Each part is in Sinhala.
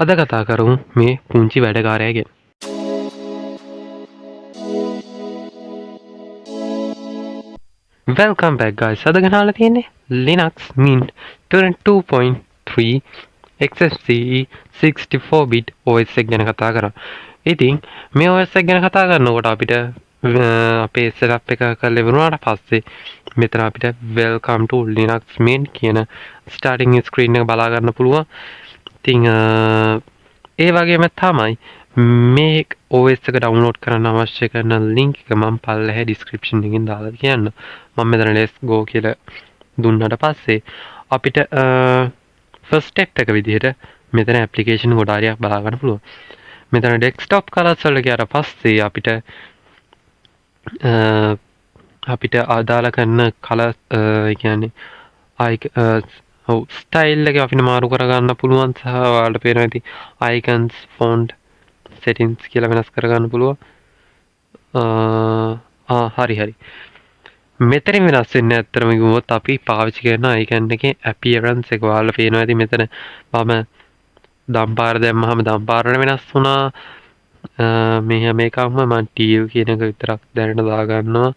අද කතා කරමු මේ පුංචි වැඩකාරයා ගැන. Welcome back guys. අද ගෙනාලා තියෙන්නේ Linux Mint Torrent 2.3 XFCE 64-bit OS එක ගැන කතා කරා. ඉතින් මේ OS එක ගැන කතා කරනකොට අපිට අපේ setup එක කරලා ඉවරුනාට පස්සේ මෙතන අපිට welcome to Linux Mint කියන starting screen එක බලා ගන්න පුළුවන්. ඉතින් ඒ වගේම තමයි මේ OS එක ඩවුන්ලෝඩ් කරන්න අවශ්‍ය කරන ලින්ක් එක මම පල්ලෙහා ඩිස්ක්‍රිප්ෂන් එකකින් දාලා කියන්න. මම මෙතන let's go කියලා දුන්නාට පස්සේ අපිට first step එක විදිහට මෙතන application ගොඩාරියක් බලා ගන්න පුළුවන්. මෙතන desktop colors වල ගියාට පස්සේ අපිට අදාළ කරන color කියන්නේ ස්ටයිල් එක අපිට මාරු කරගන්න පුළුවන් සහ ඔයාලට පේනවා ඇති icons font settings කියලා වෙනස් කරගන්න පුළුවන්. හරි. මෙතනින් වෙනස් වෙන්නේ ඇත්තටම කිව්වොත් අපි පාවිච්චි කරන icon එකේ appearance එක ඔයාලට පේනවා ඇති මෙතන මම දම්පාර දැම්මහම දම්පාරට වෙනස් වුණා. මේ හැම එකක්ම මම TV කියන එක විතරක් දැනට දාගන්නවා.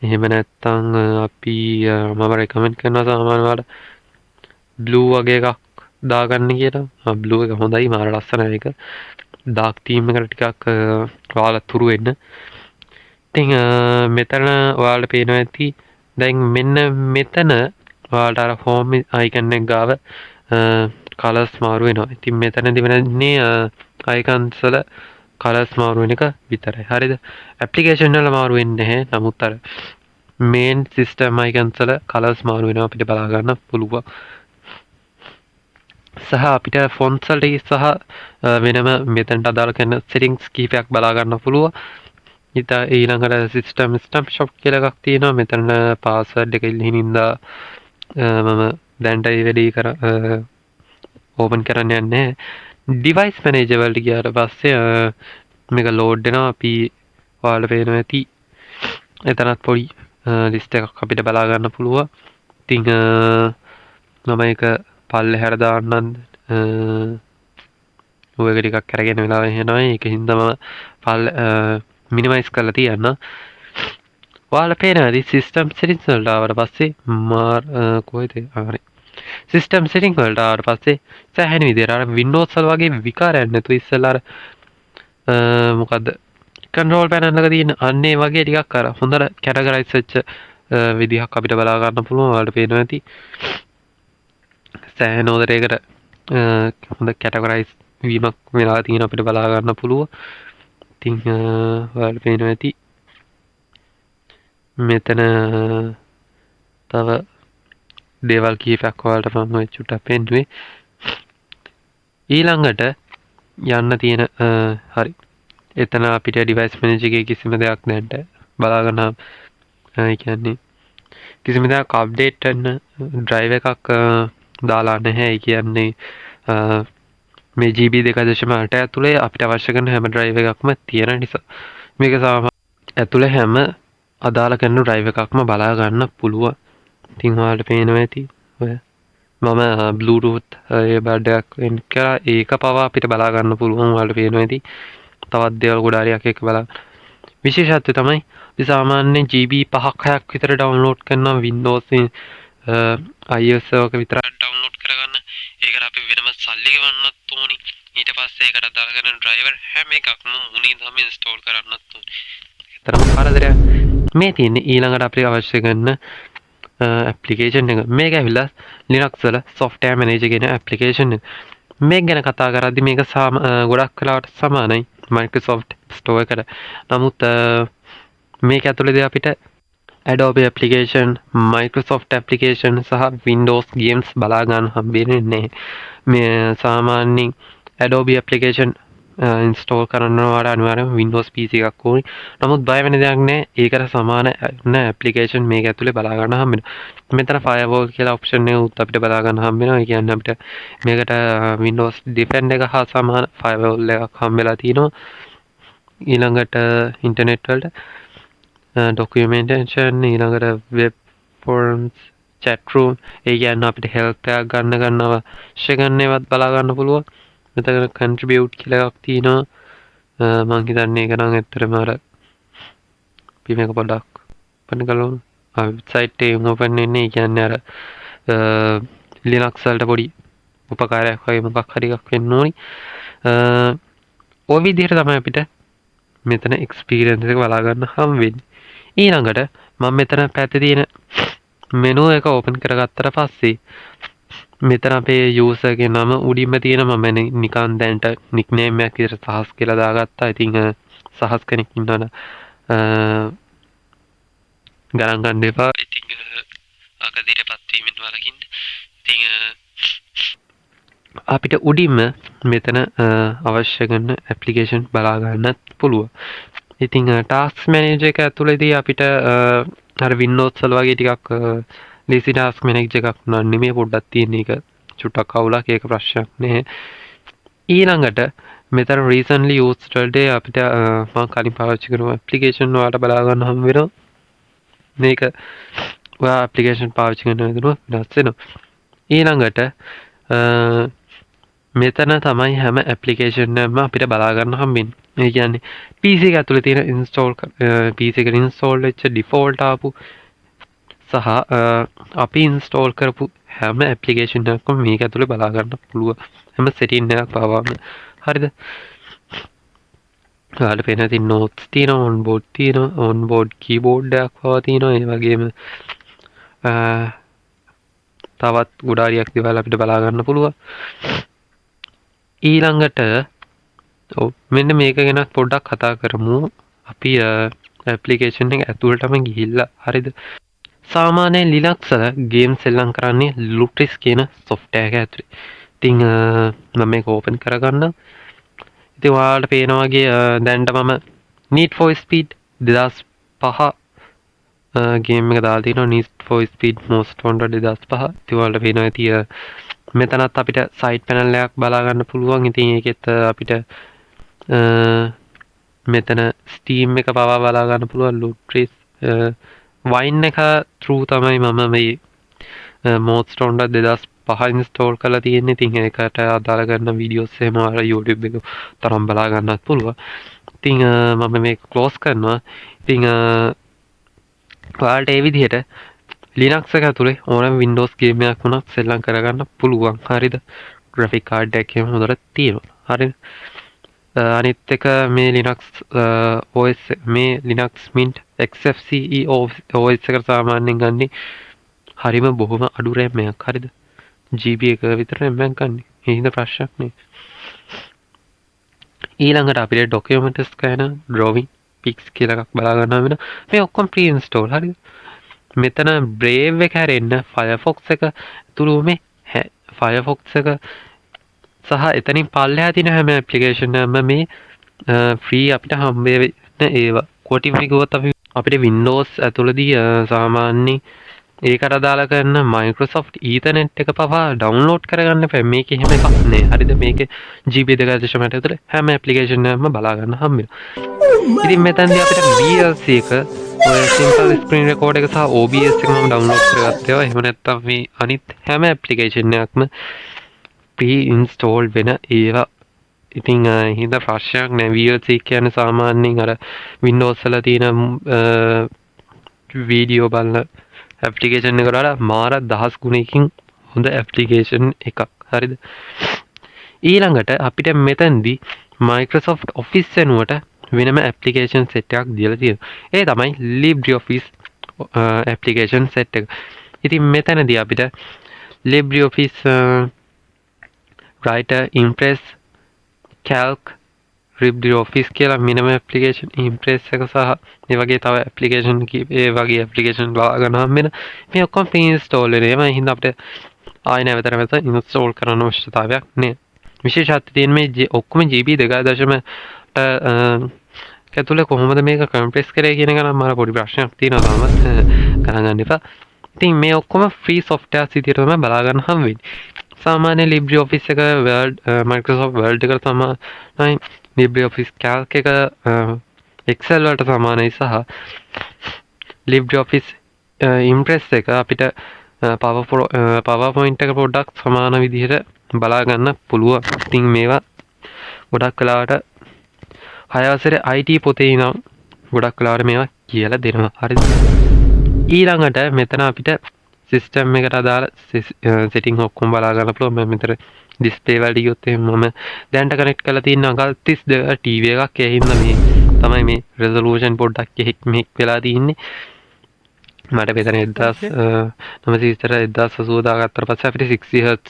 එහෙම නැත්නම් අපි මම රෙකමන්ඩ් කරනවා සාමාන්‍යයෙන් ඔයාලට blue වගේ එකක් දාගන්න කියලා. blue එක හොඳයි මාර ලස්සනයි ඒක. dark theme එකට ටිකක් ඔයාලා තුරු වෙන්න. ඉතින් මෙතන ඔයාලට පේනවා ඇති දැන් මෙන්න මෙතන ඔයාලට අර home icon එක ගාව colors මාරු වෙනවා. ඉතින් මෙතනදී වෙනන්නේ icons වල colors මාරු වෙන එක විතරයි. හරිද? application වල මාරු වෙන්නේ නැහැ. නමුත් අර main system icons වල colors මාරු වෙනවා අපිට බලා ගන්න පුළුවන්. සහ අපිට ෆොන්ට්ස් වලට සහ වෙනම මෙතනට අදාළ කරන settings කීපයක් බලා ගන්න පුළුවන්. ඊළඟට system snapshot කියලා එකක් තියෙනවා. මෙතන password එක ඉල්ලහිනින්දා මම දැන්ට වැඩි කර ඕපන් කරන්න යන්නේ. device manager වලට ගියාට පස්සේ මේක load වෙනවා. අපි ඔයාලට පේනවා ඇති එතනත් පොඩි list එකක් අපිට බලා ගන්න පුළුවන්. ඉතින් මම ඒක පල්ලෙහාට දාන්නම්. ඔය එක ටිකක් කරගෙන වෙලාව එනවා. ඒකින්ද මම මිනිමයිස් කරලා තියන්න. ඔයාලා පේනවා ඇති system settings වලට ආවට පස්සේ කොහෙද? හරි. system settings වලට ආවට පස්සේ සෑහෙන විදිහට අර Windows වල වගේ විකාරයක් නැතුව ඉස්සෙල්ලා අර මොකද්ද? control panel එක තියෙන අන්නේ වගේ ටිකක් අර හොඳට categorize වෙච්ච විදිහක් අපිට බලා ගන්න පුළුවන්. ඔයාලට පේනවා ඇති සෑහෙන උදරයකට හොඳ කැටගොරයිස් වීමක් වෙලා තියෙන අපිට බලා ගන්න පුළුවන්. ඉතින් ඔයාලට පේනවා ඇති මෙතන තව දේවල් කීපයක් ඔයාලට මම ඔය චුට්ටක් පෙන්නුවේ. ඊළඟට යන්න තියෙන හරි. එතන අපිට device manager එකේ කිසිම දෙයක් නැද්ද බලා ගන්න. ඒ කියන්නේ කිසිම දෙයක් අප්ඩේට් කරන්න drive එකක් දාලා නැහැ. ඒ කියන්නේ මේ GB 2.8 ඇතුලේ අපිට අවශ්‍ය කරන හැම drive එකක්ම තියෙන නිසා මේක ඇතුලේ හැම අදාළ කරන drive එකක්ම බලා ගන්න පුළුවන්. ඉතින් ඔයාලට පේනවා ඇති ඔය මම Bluetooth earbud එකක් වෙන් කරා. ඒක පවා අපිට බලා ගන්න පුළුවන්. ඔයාලට පේනවා ඇති තවත් දේවල් ගොඩාරියක් එක බලා. විශේෂත්වය තමයි අපි සාමාන්‍යයෙන් GB 5-6ක් විතර ඩවුන්ලෝඩ් කරනවා Windows iOS එක විතරක් ඩවුන්ලෝඩ් කරගන්න. ඒකට අපි වෙනම සල්ලි ගෙවන්නත් ඕනි. ඊට පස්සේ ඒකට අදාළ කරන driver හැම එකක්ම මුලින් තමයි install කරන්නත් ඕනි. ඒතරම් කරදරයක්. මේ තියෙන්නේ ඊළඟට අපිට අවශ්‍ය කරන application එක. මේක ඇවිල්ලා Linux වල software manager කියන application එක. මේක ගැන කතා කරද්දි මේක ගොඩක් වෙලාවට සමානයි Microsoft Store එකට. නමුත් මේක ඇතුළේදී අපිට Adobe application, Microsoft application සහ Windows games බලා ගන්න හම්බෙන්නේ නැහැ. මේ සාමාන්‍යයෙන් Adobe application install කරනවාට අනිවාර්යයෙන්ම Windows PC එකක් ඕනේ. නමුත් බය වෙන දෙයක් නැහැ. ඒකට සමාන application මේක ඇතුලේ බලා ගන්න හම්බෙනවා. මෙතන firewall කියලා option එක උත් අපිට බලා ගන්න හම්බෙනවා. ඒ කියන්නේ අපිට මේකට Windows Defender එක හා සමාන firewall එකක් හම්බෙලා තිනවා. ඊළඟට internet වලට documentation, ඊළඟට web forums, chat room, ඒ කියන්නේ අපිට help එකක් ගන්න අවශ්‍ය කරන ඒවාත් බලා ගන්න පුළුවන්. මෙතන contribute කියලා එකක් තියෙනවා. මම හිතන්නේ ඒක නම් ඇත්තටම අර අපි මේක පොඩ්ඩක් open කරමු. වෙබ්සයිට් එකේ open වෙන්නේ කියන්නේ අර Linux වලට පොඩි උපකාරයක් වගේ මොකක් හරි එකක් වෙන්න ඕනි. ඔය විදිහට තමයි අපිට මෙතන එක්ස්පීරියන්ස් එක බලා ගන්න හම් වෙන්නේ. ඊළඟට මම මෙතන පැත්තේ තියෙන මෙනු එක ඕපන් කරගත්තට පස්සේ මෙතන අපේ යූසර් ගේ නම උඩින්ම තියෙන මම නිකන් දැන්ට නික්නේම් එකක් විදිහට සහස් කියලා දාගත්තා. ඉතින් සහස් කෙනෙක් ඉන්නවනේ ගණන් ගන්න එපා. ඉතින් අගදීටපත් වීමෙන් වලකින්න. ඉතින් අපිට උඩින්ම මෙතන අවශ්‍ය කරන ඇප්ලිකේෂන් බලා ගන්නත් පුළුවන්. ඉතින් ටාස්ක් මැනේජර් එක ඇතුළේදී අපිට අර Windows වල වගේ ටිකක් ලීසි ටාස්ක් මැනේජර් එකක් නන්නේ මේ පොඩ්ඩක් තියෙන එක චුට්ටක් අවුලක් ඒක ප්‍රශ්නයක් නෑ. ඊළඟට මෙතන recently used වලට අපිට මම කලින් පාවිච්චි කරපු ඇප්ලිකේෂන් වලට බලා ගන්න හම් වෙනවා. මේක ඔයා ඇප්ලිකේෂන් පාවිච්චි කරන විදිහ වෙනස් වෙනවා. ඊළඟට මෙතන තමයි හැම ඇප්ලිකේෂන් එකක්ම අපිට බලා ගන්න හම්බෙන්නේ. ඒ කියන්නේ PC එක ඇතුලේ තියෙන install PC එකට install වෙච්ච default ආපු සහ අපි install කරපු හැම ඇප්ලිකේෂන් එකක්ම මේක ඇතුලේ බලා ගන්න පුළුවන්. හැම setting එකක් පාවම. හරිද? ඔයාලට පේන තියෙන notes තියෙනවා, onboard තියෙනවා, onboard keyboard එකක් පවා තියෙනවා. ඒ වගේම තවත් ගොඩාරියක් දේවල් අපිට බලා ගන්න පුළුවන්. ඊළඟට මෙන්න මේක ගැන පොඩ්ඩක් කතා කරමු. අපි ඇප්ලිකේෂන් එක ඇතුළටම ගිහිල්ලා හරිද? සාමාන්‍යයෙන් Linux වල ගේම් සෙල්ලම් කරන්නේ Lutris කියන software එක ඇතුලේ. ඉතින් මම මේක open කරගන්නම්. ඉතින් ඔයාලට පේනවා වගේ දැන්ට මම Need for Speed 2005 ගේම් එක දාලා තියෙනවා. Need for Speed Most Wanted 2005. ඉතින් ඔයාලට පේනවා ඇති මෙතනත් අපිට side panel එකක් බලා ගන්න පුළුවන්. ඉතින් ඒකෙත් අපිට මෙතන Steam එක පවා බලා ගන්න පුළුවන්. Lutris Wine එක through තමයි මම මේ Most Wanted 2005 install කරලා තියෙන්නේ. ඉතින් ඒකට අදාළ කරන වීඩියෝස් එහෙම අර YouTube එක තරම් බලා ගන්නත් පුළුවන්. ඉතින් මම මේක close කරනවා. ඉතින් ඔයාලට ඒ විදිහට Linux එක ඇතුලේ ඕනම Windows ගේම් එකක් වුණත් සෙල්ලම් කරගන්න පුළුවන්. හරිද? graphic card එකක් එහෙම හොඳට තියෙනවා. හරිද? අනිත් එක මේ Linux OS මේ Linux Mint XFCE OS එක සාමාන්‍යයෙන් ගන්නේ හරිම බොහොම අඩු RAM එකක්. හරිද? GB එක විතර RAM එකක් ගන්න. ඒ හින්දා ප්‍රශ්නයක් නේ. ඊළඟට අපිට document scanner, drawing, pics කියලා එකක් බලා ගන්න වෙනවා. මේ ඔක්කොම pre install. හරිද? මෙතන Brave එක හැරෙන්න Firefox එක ඇතුළු මේ Firefox එක සහ එතනින් පල්ලෙහා තියෙන හැම ඇප්ලිකේෂන් එකක්ම මේ ෆ්‍රී අපිට හම්බ වෙන ඒවා. කොටින් කිව්වොත් අපිට Windows ඇතුළේදී සාමාන්‍යයෙන් ඒකට අදාළ කරන Microsoft Ethernet එක පවා download කරගන්න එපා. මේක එහෙම එකක් නෑ. හරිද? මේකේ GB 2.8 ඇතුළේ හැම ඇප්ලිකේෂන් එකක්ම බලා ගන්න හම්බ වෙනවා. ඉතින් මෙතනදී අපිට VLC එක ඔය simple screen record එක සහ OBS එක මම download කරගත්තා. එහෙම නැත්නම් මේ අනිත් හැම ඇප්ලිකේෂන් එකක්ම pre-install වෙන ඒවා. ඉතින් හින්දා ප්‍රශ්නයක් නෑ. VLC කියන්නේ සාමාන්‍යයෙන් අර Windows වල තියෙන වීඩියෝ බලන ඇප්ලිකේෂන් එකට වඩා මාර 10 ගුණයකින් හොඳ ඇප්ලිකේෂන් එකක්. හරිද? ඊළඟට අපිට මෙතනදී Microsoft Office වෙනුවට වෙනම ඇප්ලිකේෂන් සෙට් එකක් දීලා තියෙනවා. ඒ තමයි LibreOffice ඇප්ලිකේෂන් සෙට් එක. ඉතින් මෙතනදී අපිට LibreOffice Writer, Impress, Calc, LibreOffice කියලා මිනිමම් ඇප්ලිකේෂන් Impress එක සහ මේ වගේ තව ඇප්ලිකේෂන් ඒ වගේ ඇප්ලිකේෂන් බලා ගන්න හම් වෙන මේ ඔක්කොම pre-install වෙන ඒවා. ඒ හින්දා අපිට ආයෙ නැවත install කරන්න අවශ්‍යතාවයක් නෑ. විශේෂත්වය තියෙන මේ ඔක්කොම GB 2.8 ඇතුලේ කොහොමද මේක compress කරේ කියන එක නම් මම පොඩි ප්‍රශ්නයක් තියෙනවා තාම. ගණන් ගන්න එපා. ඉතින් මේ ඔක්කොම free software විදියට තමයි බලා ගන්න හම් වෙන්නේ. සාමාන්‍ය LibreOffice එක Word Microsoft Word එකට තමයි LibreOffice Calc එක Excel වලට සමානයි සහ LibreOffice Impress එක අපිට PowerPoint එක පොඩ්ඩක් සමාන විදිහට බලා ගන්න පුළුවන්. ඉතින් මේවා ගොඩක් කලාවට 6 වසරේ IT පොතේ නම් ගොඩක් කලාවට මේවා කියලා දෙනවා. හරිද? ඊළඟට මෙතන අපිට සිස්ටම් එකට අදාළ සෙටින් ඔක්කොම බලා ගන්න පුළුවන්. මම මෙතන ඩිස්ප්ලේ වලට ගියොත් මම දැනට කනෙක්ට් කරලා තියෙන අඟල් 32 ටීවී එකක්. ඒ හින්දා මේ තමයි මේ රෙසලූෂන් පොඩ්ඩක් මෙහෙක් වෙලා තියෙන්නේ. මට මෙතන 1980 දාගත්තට පස්සේ අපිට 60 Hz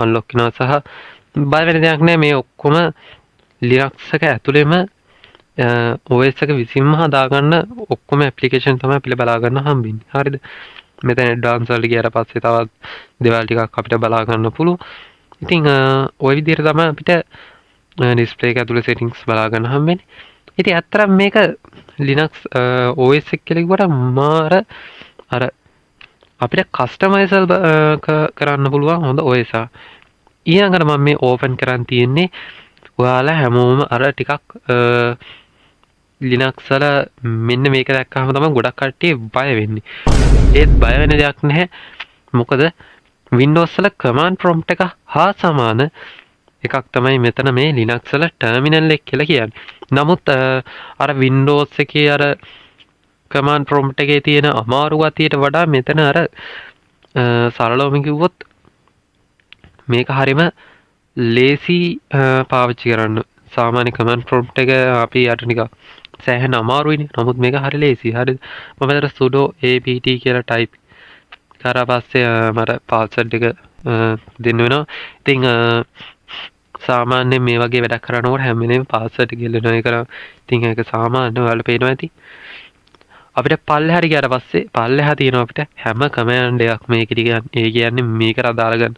අන්ලොක් වෙනවා සහ බය වෙන දෙයක් නෑ මේ ඔක්කොම Linux එක ඇතුළේම OS එක විසින්ම හදාගන්න ඔක්කොම ඇප්ලිකේෂන් තමයි අපිට බලා ගන්න හම්බෙන්නේ. හරිද? මෙතන ඇඩ්වාන්ස් වලට ගියාට පස්සේ තවත් දේවල් ටිකක් අපිට බලා ගන්න පුළුවන්. ඉතින් ওই විදිහට තමයි අපිට ඩිස්ප්ලේ එක ඇතුළේ සෙටින්ග්ස් බලා ගන්න හම්බෙන්නේ. ඉතින් අත්‍තරම් මේක Linux OS එක කියලා කිව්වට මාර අර අපිට කස්ටමයිසල් කරන්න පුළුවන් හොඳ OS එකක්. ඊළඟට මම මේ ඕපන් කරන් තියෙන්නේ ඔයාලා හැමෝම අර ටිකක් Linux වල මෙන්න මේක දැක්කම තමයි ගොඩක් කට්ටිය බය වෙන්නේ. ඒත් බය වෙන දෙයක් නැහැ. මොකද Windows වල command prompt එක හා සමාන එකක් තමයි මෙතන මේ Linux වල terminal එක කියලා කියන්නේ. නමුත් අර Windows එකේ අර command prompt එකේ තියෙන අමාරු ගතියට වඩා මෙතන අර සරලවම කිව්වොත් මේක හරිම ලේසි පාවිච්චි කරන්න. සාමාන්‍ය command prompt එක අපි යට නිකන් සෑහෙන අමාරුයිනේ. නමුත් මේක හරි ලේසි. හරිද? මම මෙතන sudo apt කියලා type කරා පස්සේ මට password එක දෙන්න වෙනවා. ඉතින් සාමාන්‍යයෙන් මේ වගේ වැඩක් කරනකොට හැම වෙලේම password ගෙල්ලනවා. ඒක නම් ඉතින් ඒක සාමාන්‍ය ඔයාලට පේනවා ඇති. අපිට පල්ලෙහාට ගියාට පස්සේ පල්ලෙහා තියෙනවා අපිට හැම කමෑන්ඩ් එකක් මේකෙදි කියන්නේ. ඒ කියන්නේ මේකට අදාළ ගන්න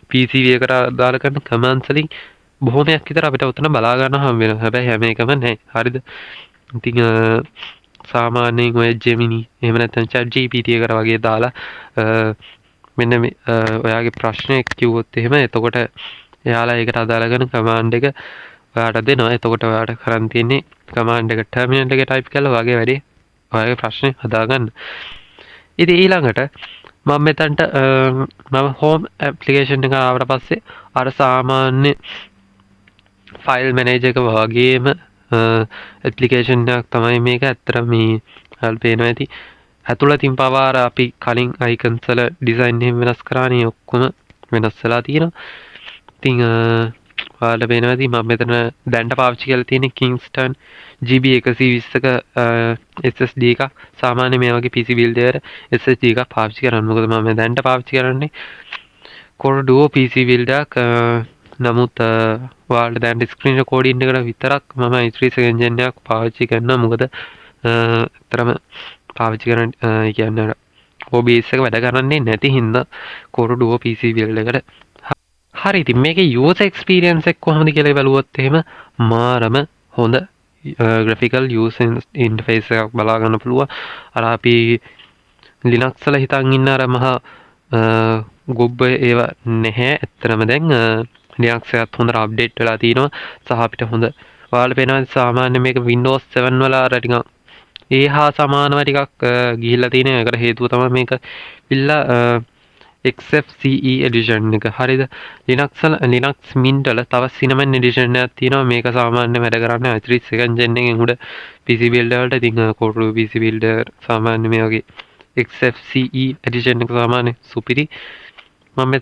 PCB එකට අදාළ කරන කමෑන්ඩ්ස් වලින් බොහොමයක් විතර අපිට උතන බලා ගන්න හම් වෙනවා. හැබැයි හැම එකම නැහැ. හරිද? ඉතින් සාමාන්‍යයෙන් ඔය Gemini එහෙම නැත්නම් ChatGPT එකට වගේ දාලා මෙන්න මේ ඔයාගේ ප්‍රශ්නයක් කිව්වොත් එහෙම එතකොට එයාලා ඒකට අදාළ කරන කමාන්ඩ් එක ඔයාට දෙනවා. එතකොට ඔයාට කරන් තියෙන්නේ කමාන්ඩ් එක ටර්මිනල් එකේ ටයිප් කරලා ඔයාගේ වැඩේ ඔයාගේ ප්‍රශ්නේ හදාගන්න. ඉතින් ඊළඟට මම මෙතනට මම හෝම් ඇප්ලිකේෂන් එක ආවට පස්සේ අර සාමාන්‍ය ෆයිල් මැනේජර් එක වගේම ඇප්ලිකේෂන් එකක් තමයි මේක. ඇත්තටම මේ ඔයාලට පේනවා ඇති. ඇතුළතින් පවා අපි කලින් අයිකන්ස් වල ඩිසයින් එහෙම වෙනස් කරානේ ඔක්කොම වෙනස් වෙලා තියෙනවා. ඉතින් ඔයාලට පේනවා ඇති මම මෙතන දැන්ට පාවිච්චි කරලා තියෙන්නේ Kingston GB 120ක SSD එකක්. සාමාන්‍ය මේ වගේ PC builder SSD එකක් පාවිච්චි කරන්න. මොකද මම දැන්ට පාවිච්චි කරන්නේ Core Duo PC builder එකක්. නමුත් ඔයාලට දැන් ස්ක්‍රීන් රෙකෝඩින් එකට විතරක් මම i3 second gen එකක් පාවිච්චි කරනවා. මොකද අතරම පාවිච්චි කරන කියන්නේ OBS එක වැඩ කරන්නේ නැති හින්දා Core Duo PC build එකට. හරි. ඉතින් මේකේ user experience එක කොහොමද කියලා බලුවොත් එහෙම මාරම හොඳ graphical user interface එකක් බලා ගන්න පුළුවන්. අර අපි Linux වල හිතන් ඉන්න අර මහා ගොබ්බ ඒවා නැහැ. ඇත්තටම දැන් Linux එකත් හොඳට අප්ඩේට් වෙලා තිනවා. සහ අපිට හොඳ ඔයාලට පේනවා සාමාන්‍ය මේක Windows 7 වල අර ටිකක් ඒ හා සමානව ටිකක් ගිහිල්ලා තියෙන. ඒකට හේතුව තමයි මේක ඉල්ලා XFCE edition එක. හරිද? Linux Mint වල තව cinnamon edition එකක් තියෙනවා. මේක සාමාන්‍ය වැඩ කරන්නේ i3 second gen එකෙන් උඩ PC builder වලට. ඉතින් Core Duo PC builder සාමාන්‍ය මේ වගේ XFCE edition එක සාමාන්‍ය සුපිරි. මම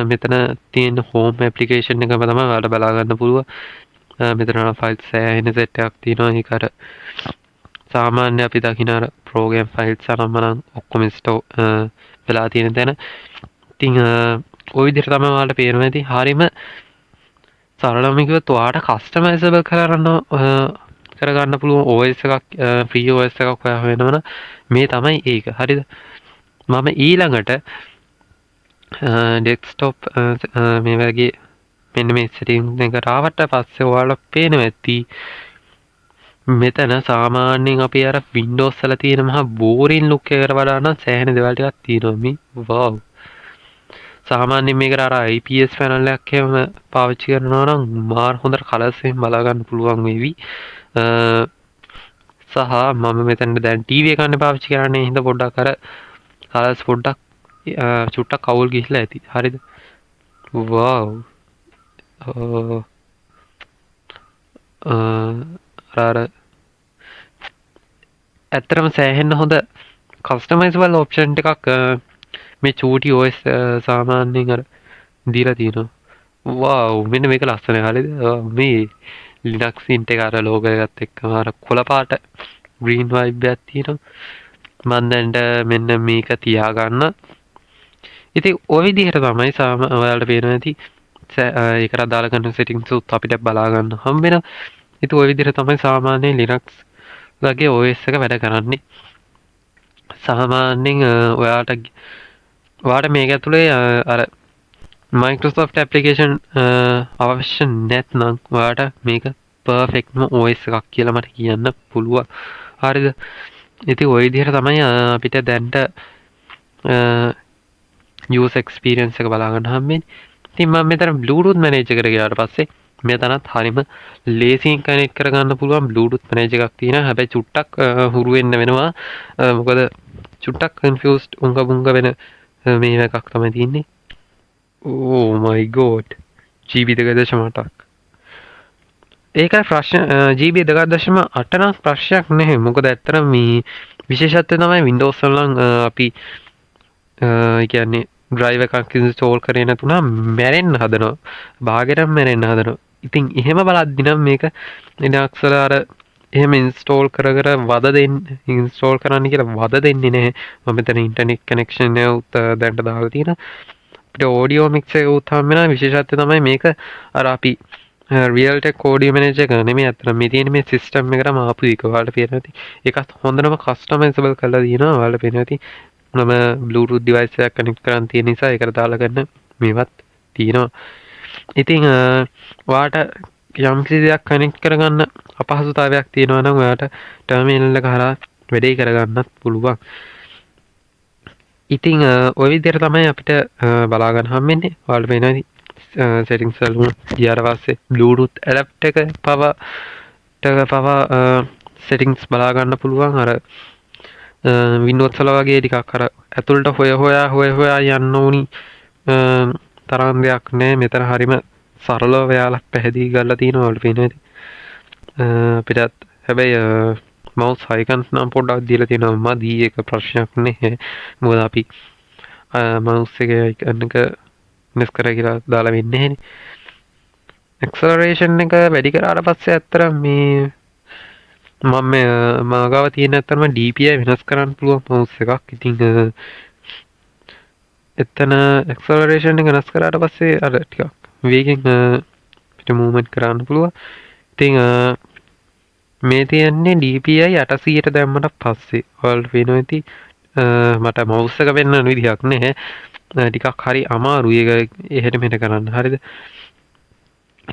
මෙතන තියෙන home application එකම තමයි ඔයාලට බලා ගන්න පුළුවන්. මෙතන files සෑහෙන set එකක් තියෙනවා. ඒක අර සාමාන්‍ය අපි දකින අර program files අරන් ඔක්කොම store වෙලා තියෙන තැන. ඉතින් ওই විදිහට තමයි ඔයාලට පේනවා ඇති. හරියම සරලවම කිව්වොත් ඔයාලට customizable කරගන්න පුළුවන් OS එකක් free OS එකක් හොයා වෙනවනම් මේ තමයි ඒක. හරිද? මම ඊළඟට desktop මේ වගේ මෙන්න මේ setting එකට ආවට පස්සේ ඔයාලට පේනවා ඇති මෙතන සාමාන්‍යයෙන් අපි අර Windows වල තියෙන මහා boring look එකකට වඩා නම් සෑහෙන දේවල් ටිකක් තියෙනවා මේ. wow. සාමාන්‍යයෙන් මේකට අර IPS panel එකක් එහෙම පාවිච්චි කරනවා නම් මාර හොඳට colours එහෙම බලා ගන්න පුළුවන් වේවි. සහ මම මෙතන දැන් TV එක ගන්න පාවිච්චි කරන්නේ. හින්දා පොඩ්ඩක් අර colours පොඩ්ඩක් චුට්ටක් අවුල් ගිහිල්ලා ඇති. හරිද? wow. ඕ අර ඇත්තටම සෑහෙන්න හොඳ කස්ටමයිසබල් ඔප්ෂන් එකක් මේ චූටි OS සාමාන්‍යයෙන් අර දීලා තියෙනවා වාව් මෙන්න මේක ලස්සන හරිද මේ ලිනක්ස් ඉන්ට් එක අර ලෝගෝ එකත් එක්කම අර කොළ පාට ග්‍රීන් වයිබ් එකක් තියෙනවා මම දැන් මෙන්න මේක තියාගන්න ඉතින් ওই විදිහට තමයි ඔයාලට පේනවා ඇති ඒකට අදාළ කරන සෙටින්ග්ස් උත් අපිට බලා ගන්න හම්බ වෙනවා ඉතින් ওই විදිහට තමයි සාමාන්‍යයෙන් ලිනක්ස් වගේ OS එක වැඩ කරන්නේ සාමාන්‍යයෙන් ඔයාට මේක ඇතුලේ අර Microsoft application අවශ්‍ය නැත්නම් ඔයාට මේක පර්ෆෙක්ට්ම OS එකක් කියලා මට කියන්න පුළුවන්. හරිද? ඉතින් ওই විදිහට තමයි අපිට දැන්ට user experience එක බලා ගන්න හම්බෙන්නේ. ඉතින් මම මෙතන Bluetooth manager එකට ගියාට පස්සේ මෙතනත් හරිම ලේසියෙන් කනෙක්ට් කරගන්න පුළුවන් Bluetooth manager එකක් තියෙනවා. හැබැයි චුට්ටක් හුරු වෙන්න වෙනවා. මොකද චුට්ටක් confused උංග බුංග වෙන මේ එකක් තමයි තියෙන්නේ. Oh my god. GB 2.8ක්. ඒක ප්‍රශ්න GB 2.8 නම් ප්‍රශ්නයක් නැහැ. මොකද ඇත්තටම මේ විශේෂත්වය තමයි Windows වල නම් අපි කියන්නේ drive එකක් install කරේ නැතුණා මැරෙන්න හදනවා. භාගෙටම මැරෙන්න හදනවා. ඉතින් එහෙම බලද්දි නම් මේක Linux වල අර එහෙම install කර වද දෙන්න install කරන්න කියලා වද දෙන්නේ නැහැ. මම මෙතන internet connection එක උත් දැන්ට දාලා තියෙනවා. අපිට audio mix එක උත් හම්බ වෙනවා. විශේෂත්වය තමයි මේක අර අපි Realtek audio manager එක නෙමෙයි අතන මේ තියෙන මේ system එකටම ආපු එක. ඔයාලට පේනවා ඇති. ඒකත් හොඳටම customizable කරලා තියෙනවා. ඔයාලට පේනවා ඇති. මම Bluetooth device එකක් connect කරන් තියෙන නිසා ඒකට දාලා ගන්න මේවත් තියෙනවා. ඉතින් ඔයාට යම් කිසි දෙයක් කනෙක්ට් කරගන්න අපහසුතාවයක් තියෙනවා නම් ඔයාට ටර්මිනල් එක හරහා වැඩේ කරගන්නත් පුළුවන්. ඉතින් ওই විදිහට තමයි අපිට බලා ගන්න හම්බෙන්නේ. ඔයාලට පේනවා settings වල ගියාට පස්සේ Bluetooth adapt එක පව settings බලා ගන්න පුළුවන්. අර Windows වල වගේ ටිකක් අර ඇතුළට හොයා යන්න ඕනි තරම් දෙයක් නෑ. මෙතන හරිම සරලව ඔයාලා පැහැදිලි කරලා තියෙනවා. ඔයාලට පේනවා අපිටත් හැබැයි mouse icons නම් පොඩ්ඩක් දීලා තියෙනවා. මදි ඒක ප්‍රශ්නයක් නැහැ. මොකද අපි mouse එකේ icon එක මිස් කරා කියලා දාලා වෙන්නේ නැහැනේ. acceleration එක වැඩි කරාට පස්සේ ඇත්තට මේ මම මාගාව තියෙන ඇත්තටම DPI වෙනස් කරන්න පුළුවන් mouse එකක්. ඉතින් එතන acceleration එක වෙනස් කරාට පස්සේ අර ටිකක් වේගෙන් පිට මූව්මන්ට් කරන්න පුළුවන්. ඉතින් මේ තියෙන්නේ DPI 800ට දැම්මට පස්සේ ඔයාලට පේනවා ඇති මට mouse එක වෙන්න විදිහක් නැහැ. ටිකක් හරි අමාරුයි ඒක එහෙට මෙහෙට කරන්න. හරිද?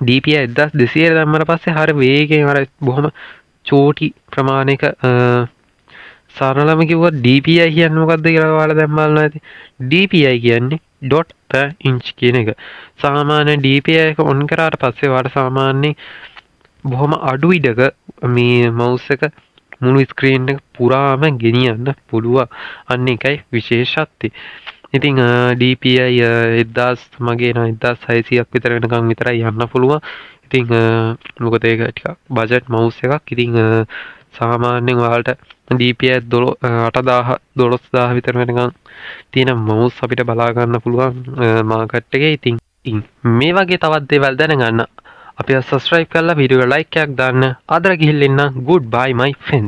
DPI 1200 දැම්මට පස්සේ හරිය වේගෙන් අර බොහොම චෝටි ප්‍රමාණයක සරලම කිව්වොත් DPI කියන්නේ මොකක්ද කියලා ඔයාලා දැන් බලන්න ඇති. DPI කියන්නේ dot per inch කියන එක. සාමාන්‍ය DPI එක ඔන් කරාට පස්සේ ඔයාලට සාමාන්‍යයෙන් බොහොම අඩු ඉඩක මේ mouse එක මුළු screen එක පුරාම ගෙනියන්න පුළුවන්. අන්න ඒකයි විශේෂත්වය. ඉතින් DPI 1000 මගේ නම් 1600ක් විතර වෙනකන් විතරයි යන්න පුළුවන්. ඉතින් මොකද ඒක ටිකක් බජට් mouse එකක්. ඉතින් සාමාන්‍යයෙන් ඔයාලට DPI 8000 12000 විතර වෙනකන් තියෙන mouse අපිට බලා ගන්න පුළුවන් මාකට් එකේ. ඉතින් මේ වගේ තවත් දේවල් දැනගන්න අපිව subscribe කරලා වීඩියෝ එක like එකක් දාන්න. අදට ගිහින් ඉන්න goodbye my friends.